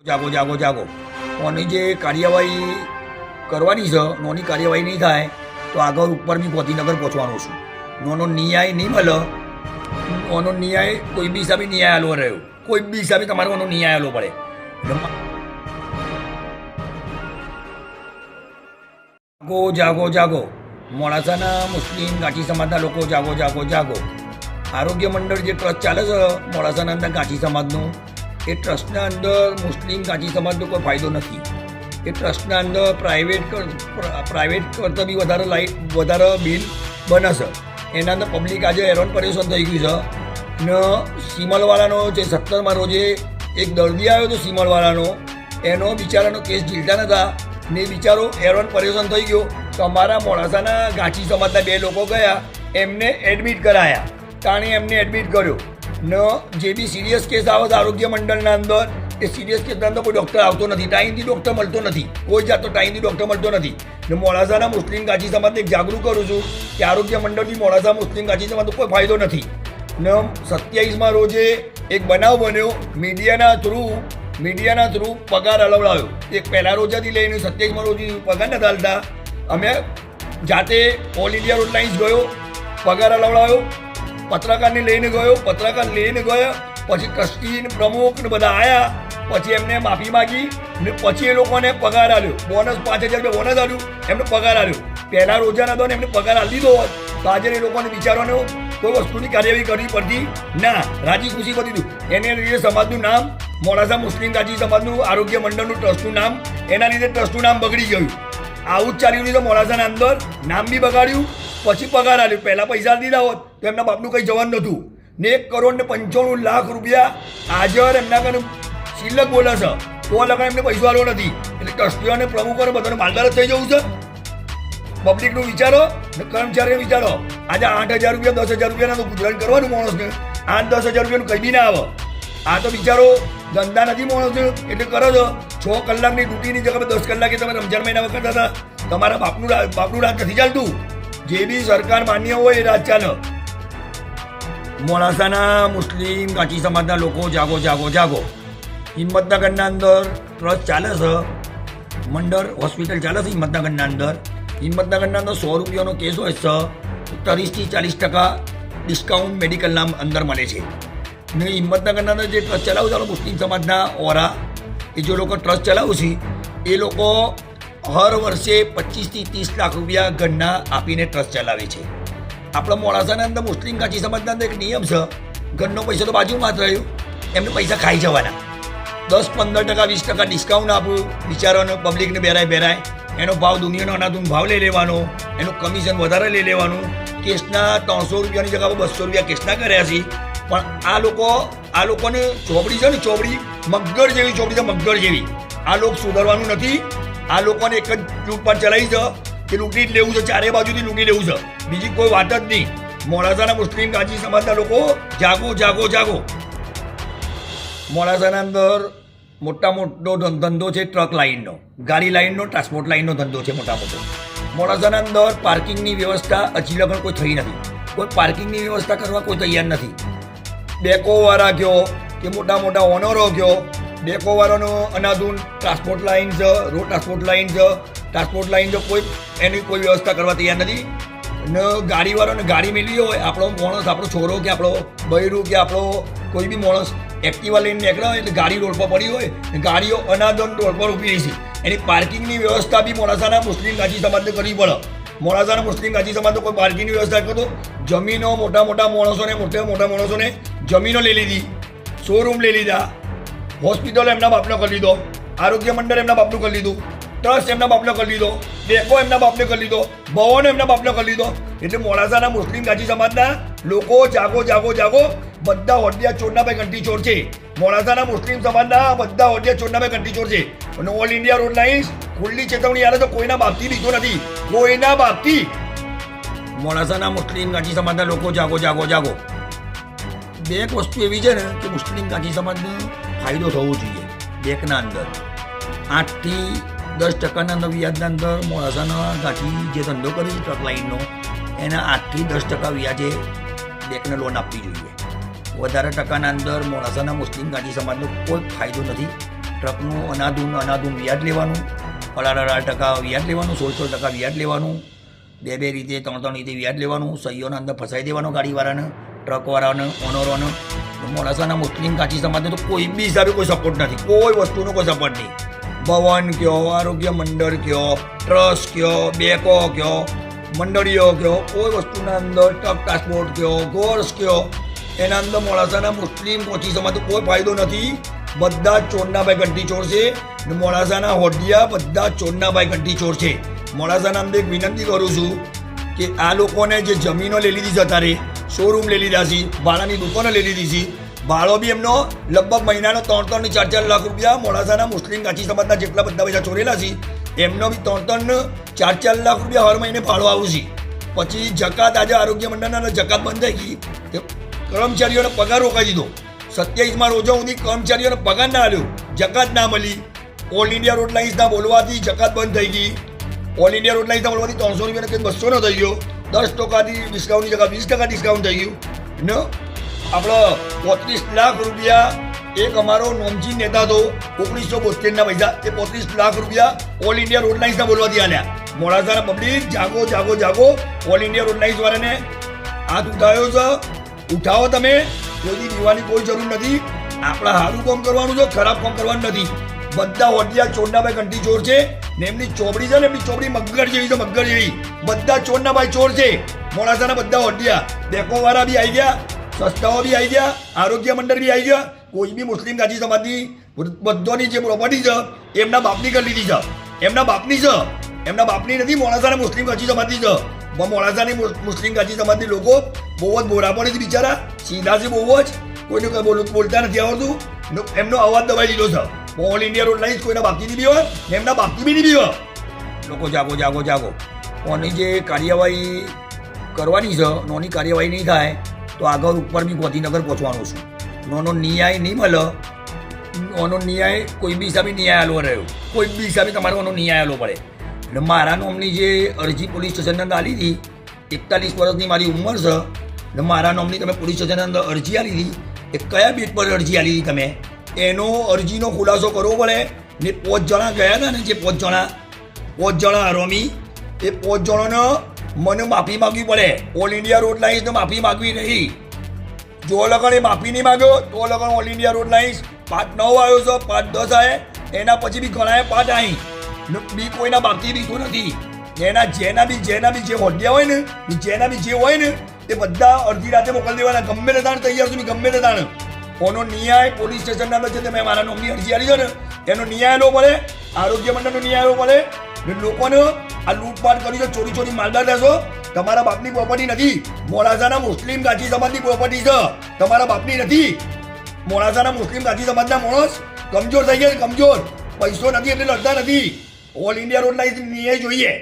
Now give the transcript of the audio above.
જાગો જાગો જાગો કોની જે કાર્યવાહી કરવાની છે નોની કાર્યવાહી નહીં થાય તો આગળ ઉપર બી ગાંધીનગર પહોંચવાનો છું. નોનો ન્યાય નહીં મળે. નોનો ન્યાય કોઈ બી હિસાબે ન્યાય આલવો રહ્યો. કોઈ બી હિસાબે તમારે ઓનો ન્યાય આલવો પડે. જાગો જાગો જાગો મોડાસાના મુસ્લિમ ગાંઠી સમાજના લોકો જાગો જાગો જાગો. આરોગ્ય મંડળ જે ટ્રસ્ટ ચાલે છે મોડાસાના અંદર ગાંઠી સમાજનું, એ ટ્રસ્ટના અંદર મુસ્લિમ ગાંઠી સમાજનો કોઈ ફાયદો નથી. એ ટ્રસ્ટના અંદર પ્રાઇવેટ કરતાં બી વધારે બિલ બને છે. એના અંદર પબ્લિક આજે હેરાન પરેશાન થઈ ગયું છે. ને સીમલવાળાનો જે 17માં રોજે એક દર્દી આવ્યો હતો સીમલવાળાનો, એનો બિચારાનો કેસ ઝીલતા નહોતા ને બિચારો હેરાન પરેશાન થઈ ગયો. તો અમારા મોડાસાના ગાંઠી સમાજના 2 લોકો ગયા, એમને એડમિટ કરાયા. તાણે એમને એડમિટ કર્યો ને જે બી સિરિયસ કેસ આવે છે આરોગ્ય મંડળના અંદર, એ સિરિયસ કેસના અંદર કોઈ ડૉક્ટર આવતો નથી. ટાઈમથી ડૉક્ટર મળતો નથી. કોઈ જાતનો ટાઈમથી ડૉક્ટર મળતો નથી. ને મોડાસાના મુસ્લિમ ગાંઠી સમાજને એક જાગૃત કરું છું કે આરોગ્ય મંડળથી મોડાસા મુસ્લિમ ગાંઠી સમાજનો કોઈ ફાયદો નથી. ને 27માં રોજે એક બનાવ બન્યો, મીડિયાના થ્રુ પગાર અલવડાવ્યો. એક પહેલા રોજાથી લઈને 27માં રોજ પગાર નથી હાલતા. અમે જાતે ઓલ ઇન્ડિયા રોડ લાઇન્સ ગયો, પગાર અલવડાવ્યો. પત્રકારને લઈને ગયો, પત્રકાર લઈને ગયા, પછી ટ્રસ્ટી પ્રમુખ ને બધા આવ્યા. પછી એમને માફી માગી ને પછી એ લોકોને પગાર આલ્યો. બોનસ 5000 રૂપિયા બોનસ આલ્યું, એમને પગાર આલ્યો. પહેલા રોજાના દો ને એમને પગાર આલી દીધો હોત તો આજે એ લોકોને બિચારોને કોઈ વસ્તુની કાર્યવાહી કરવી પડતી ના, રાજી ખુશી પતી દીધું. એને લીધે સમાજનું નામ, મોડાસા મુસ્લિમ ગાંઠી સમાજનું આરોગ્ય મંડળનું ટ્રસ્ટનું નામ, એના લીધે ટ્રસ્ટનું નામ બગડી ગયું. આવું જ ચાલ્યું નહીં તો મોડાસાના અંદર નામ બી બગાડ્યું, પછી પગાર આલ્યું. પહેલાં પૈસા દીધા હોત તો એમના બાપનું કંઈ જવાનું નહોતું. ને 1,95,00,000 રૂપિયા હાજર એમના કને શિલ્લક બોલે છે, તો લગા એમને પૈસો આલવો નથી. એટલે ટ્રસ્ટીઓને પ્રમુખોને બધાને માલદાર જ થઈ જવું છે. પબ્લિકનું વિચારો ને કર્મચારીને વિચારો. આજે 8,000 રૂપિયા 10,000 રૂપિયાના તો ગુજરાન કરવાનું માણસને, 8-10,000 રૂપિયાનું કંઈ બી ના આવે. આ તો બિચારો ધંધા નથી માણસને એટલે કરો છો. 6 કલાકની ડ્યુટીની જગ્યાએ 10 કલાકે તમે રમજાન મહિનામાં કરતા હતા. તમારા બાપનું રાજ નથી ચાલતું. જે બી સરકાર માન્ય હોય એ રાજ ચાલે. મોડાસાના મુસ્લિમ ગાંઠી સમાજના લોકો જાગો જાગો જાગો. હિંમતનગરના અંદર ટ્રસ્ટ ચાલે છે, મંડળ હોસ્પિટલ ચાલે છે હિંમતનગરના અંદર. હિંમતનગરના અંદર 100 રૂપિયાનો કેસ હોય છે, 30-40% ડિસ્કાઉન્ટ મેડિકલના અંદર મળે છે. ને હિંમતનગરના અંદર જે ટ્રસ્ટ ચલાવું છે મુસ્લિમ સમાજના ઓરા, એ જે લોકો ટ્રસ્ટ ચલાવું છે એ લોકો હર વર્ષે 25-30 લાખ રૂપિયા ઘરના આપીને ટ્રસ્ટ ચલાવે છે. આપણા મોડાસાના અંદર મુસ્લિમ ગાંઠી સમાજના અંદર એક નિયમ છે, ઘરનો પૈસા તો બાજુમાં જ રહ્યો, એમને પૈસા ખાઈ જવાના. 10-15%, 20% ડિસ્કાઉન્ટ આપવું બિચારાને, પબ્લિકને બેરાય. એનો ભાવ દુનિયાનો અનાદુન ભાવ લઈ લેવાનો, એનું કમિશન વધારે લઈ લેવાનું. કેસના 300 રૂપિયાની જગ્યાએ 200 રૂપિયા કેસના કર્યા છે. પણ આ લોકોને ચોપડી છે ને, ચોપડી મગર જેવી ચોપડી છે, મગર જેવી. આ લોકો સુધારવાનું નથી. આ લોકોને એક જ લૂંટપાટ ચલાવી છે કે લૂંટી જ લેવું છે, ચારે બાજુથી લૂંટી લેવું છે, બીજી કોઈ વાત જ નહીં. મોડાસાના મુસ્લિમ ગાંઠી સમાજના લોકો જાગો જાગો જાગો. મોડાસાના અંદર મોટો ધંધો છે ટ્રક લાઇનનો, ગાડી લાઇનનો, ટ્રાન્સપોર્ટ લાઇનનો ધંધો છે મોટો. મોડાસાના અંદર પાર્કિંગની વ્યવસ્થા હજી લગન કોઈ થઈ નથી. કોઈ પાર્કિંગની વ્યવસ્થા કરવા કોઈ તૈયાર નથી. ડેકોવાળા કયો કે મોટા ઓનરો કયો, ડેકોવાળાનો અનાધૂન ટ્રાન્સપોર્ટ લાઇન છે, રોડ ટ્રાન્સપોર્ટ લાઇન છે, એની કોઈ વ્યવસ્થા કરવા તૈયાર નથી. ને ગાડીવાળાને ગાડી મેળવી હોય, આપણો માણસ, આપણો છોકરો કે આપણો બૈરું કે આપણો કોઈ બી માણસ એક્ટિવા લઈને નીકળ્યા હોય એટલે ગાડી રોડ પર પડી હોય, ગાડીઓ અનાદન રોડ પર ઊભી રહી છે. એની પાર્કિંગની વ્યવસ્થા બી મોડાસાના મુસ્લિમ ગાંઠી સમાજને કરવી પડે. મોડાસાના મુસ્લિમ ગાંઠી સમાજનો કોઈ પાર્કિંગની વ્યવસ્થા કરતો. જમીનો મોટા માણસોને જમીનો લઈ લીધી, શોરૂમ લઈ લીધા, હોસ્પિટલ એમના બાપનો કરી લીધો, આરોગ્ય મંડળ એમના બાપનું કરી લીધું, ટ્રસ્ટ એમના બાપનો કરી લીધો, ડેકો એમના બાપને કરી લીધો, ભવન એમના બાપનો કરી લીધો. એટલે મોડાસાના મુસ્લિમ ગાંઠી સમાજના લોકો જાગો જાગો જાગો. બધા હોડિયા ચોરના ભાઈ ઘંટી ચોર છે. મોડાસાના મુસ્લિમ સમાજના બધા હોડિયા ચોરના ભાઈ ઘંટી ચોર છે. અને ઓલ ઇન્ડિયા રોડ લાઇન્સ ખુલ્લી ચેતવણી આવે તો કોઈના બાપથી લીધો નથી, કોઈના બાપથી. મોડાસાના મુસ્લિમ ગાંઠી સમાજના લોકો જાગો જાગો જાગો. એક વસ્તુ એવી છે ને કે મુસ્લિમ ગાંઠી સમાજને ફાયદો થવો જોઈએ. બેંકના અંદર 8-10% વ્યાજના અંદર મોડાસાના ગાંઠી જે ધંધો કરે છે ટ્રક લાઇનનો, એના 8-10% વ્યાજે બેંકને લોન આપવી જોઈએ. વધારે ટકાના અંદર મોડાસાના મુસ્લિમ ગાંઠી સમાજનો કોઈ ફાયદો નથી. ટ્રકનું અનાધૂન વ્યાજ લેવાનું, 18% વ્યાજ લેવાનું, 16% વ્યાજ લેવાનું, બે રીતે 3 રીતે વ્યાજ લેવાનું, સહીઓના અંદર ફસાઈ દેવાનો ગાડીવાળાને, ટ્રકવાળાને, ઓનરોને. મોડાસાના મુસ્લિમ કાચી સમાજને તો કોઈ બી હિસાબે કોઈ સપોર્ટ નથી, કોઈ વસ્તુનો કોઈ સપોર્ટ નહીં. ભવન કયો, આરોગ્ય મંડળ કયો, ટ્રસ્ટ કયો, બેંકો કયો, મંડળીઓ કયો, કોઈ વસ્તુના અંદર ટ્રક ટ્રાન્સપોર્ટ કયો, ગોર્સ કયો, એના અંદર મોડાસાના મુસ્લિમ કોચી સમાજનો કોઈ ફાયદો નથી. બધા જ ચોરના ભાઈ ઘંટી ચોર છે. મોડાસાના હોડિયા બધા ચોરના ભાઈ ઘંટી ચોર છે. મોડાસાના અંદર એક વિનંતી કરું છું કે આ લોકોને જે જમીનો લઈ લીધી છે, અત્યારે શોરૂમ લઈ લીધા છે, ભાડાની દુકાનો લઈ લીધી છે, ભાડો બી એમનો લગભગ મહિનાનો 3-3 ને 4-4 લાખ રૂપિયા. મોડાસાના મુસ્લિમ કાચી સમાજના જેટલા બધા પૈસા ચોરેલા છે એમનો બી 3-3 ને 4-4 લાખ રૂપિયા હર મહિને ભાડો આવું છે. પછી જકાત, આજે આરોગ્ય મંડળના જકાત બંધ થઈ ગઈ, કર્મચારીઓને પગાર રોકાઈ દીધો. 27માં રોજા સુધી કર્મચારીઓને પગાર ના આવ્યો, જકાત ના મળી. ઓલ ઇન્ડિયા રોડ લાઇન્સના બોલવાથી જકાત બંધ થઈ ગઈ. ઓલ ઇન્ડિયા રોડ લાઇન્સના બોલવાથી 300 રૂપિયાનો કંઈક 200 થઈ ગયો. 10%થી ડિસ્કાઉન્ટની જગ્યા 20% ડિસ્કાઉન્ટ થઈ ગયું ને. આપણો 35 લાખ રૂપિયા એક અમારો નોમચી નેતા હતો 1972ના પૈસા, એ 35 લાખ રૂપિયા ઓલ ઇન્ડિયા રોડ લાઇન્સના બોલવાથી આલ્યા. મોડાસાના પબ્લિક જાગો જાગો જાગો. ઓલ ઇન્ડિયા રોડ લાઇન્સ વાળાને હાથ ઉઠાવ્યો છે, ઉઠાવો તમે. કોઈ દીવાની કોઈ જરૂર નથી. આપણે સારું કામ કરવાનું છે, ખરાબ કામ કરવાનું નથી. બધા હોડિયા ચોરના ભાઈ ઘંટી ચોર છે ને એમની ચોપડી છે ને એમની ચોપડી મગર જેવી છે, મગર જેવી. બધા ચોરના ભાઈ ચોર છે મોડાસાના બધા હોડિયા. બેંકો વાળા બી આવી ગયા, સંસ્થાઓ બી આવી ગયા, આરોગ્ય મંડળ બી આવી ગયા. કોઈ બી મુસ્લિમ કાચી સમાજની બધાની જે પ્રોપર્ટી છે એમના બાપની કરી લીધી છે, એમના બાપની છે, એમના બાપની નથી. મોડાસાના મુસ્લિમ કાચી સમાજની છે. મોડાસાની મુસ્લિમ કાચી સમાજની લોકો બહુ જ બોરા પડે છે બિચારા, સીધા છે બહુ જ, કોઈને કંઈ બોલતા નથી આવડતું. એમનો અવાજ દબાઈ દીધો છે. ઓલ ઇન્ડિયા રોડ લાઇન્સ કોઈના બાકી નહીં બીવા, એમના બાકી બી નહીં બીવા. લોકો જાગો જાગો જાગો. કોની જે કાર્યવાહી કરવાની છે, નોની કાર્યવાહી નહીં થાય તો આગળ ઉપર બી ગાંધીનગર પહોંચવાનું છું. નોનો ન્યાય નહીં મળે, નોનો ન્યાય કોઈ બી હિસાબે ન્યાય આલો રહ્યો, કોઈ બી હિસાબે તમારે ઓનો ન્યાય આલો પડે. એટલે મારા નામની જે અરજી પોલીસ સ્ટેશનની અંદર આલી હતી, 41 વર્ષની મારી ઉંમર છે, એટલે મારા નામની તમે પોલીસ સ્ટેશનની અંદર અરજી આલી હતી, એ કયા બેટ પર અરજી આલી હતી તમે, એનો અરજીનો ખુલાસો કરવો પડે. ને 5 જણા ગયા હતા ને, જે 5 જણા આરોમી, એ 5 જણાને મને માફી માગવી પડે. ઓલ ઇન્ડિયા રોડ લાઇન્સને માફી માગવી નહીં. જો લગન એ માફી નહીં માગ્યો તો લગન all India road lines part 9 આવ્યો છે, પાર્ટ 10 આવે, એના પછી બી ઘણા પાર્ટ આવી. બી કોઈના બાકી બીતું નથી. જેના બી જે હોડિયા હોય ને, જેના બી જે હોય ને, એ બધા અડધી રાતે મોકલી દેવાના. ગમે તે તાણ તૈયાર છું, ગમે તે તાણ. કોનો ન્યાય પોલીસ સ્ટેશનના અંદર છે, તમે મારા નામની અરજી આલી છો ને, એનો ન્યાય લો પડે, આરોગ્ય મંડળનો ન્યાય લો પડે. લોકોને આ લૂંટપાટ કરી છે, ચોરી ચોરી માલદાર રહેશો. તમારા બાપની પ્રોપર્ટી નથી, મોડાસાના મુસ્લિમ કાચી સમાજની પ્રોપર્ટી છે, તમારા બાપની નથી. મોડાસાના મુસ્લિમ કાચી સમાજના માણસ કમજોર થઈ ગયા, કમજોર. પૈસો નથી એટલે લડતા નથી. ઓલ ઇન્ડિયા રોડ લાઇન્સ ન્યાય જોઈએ.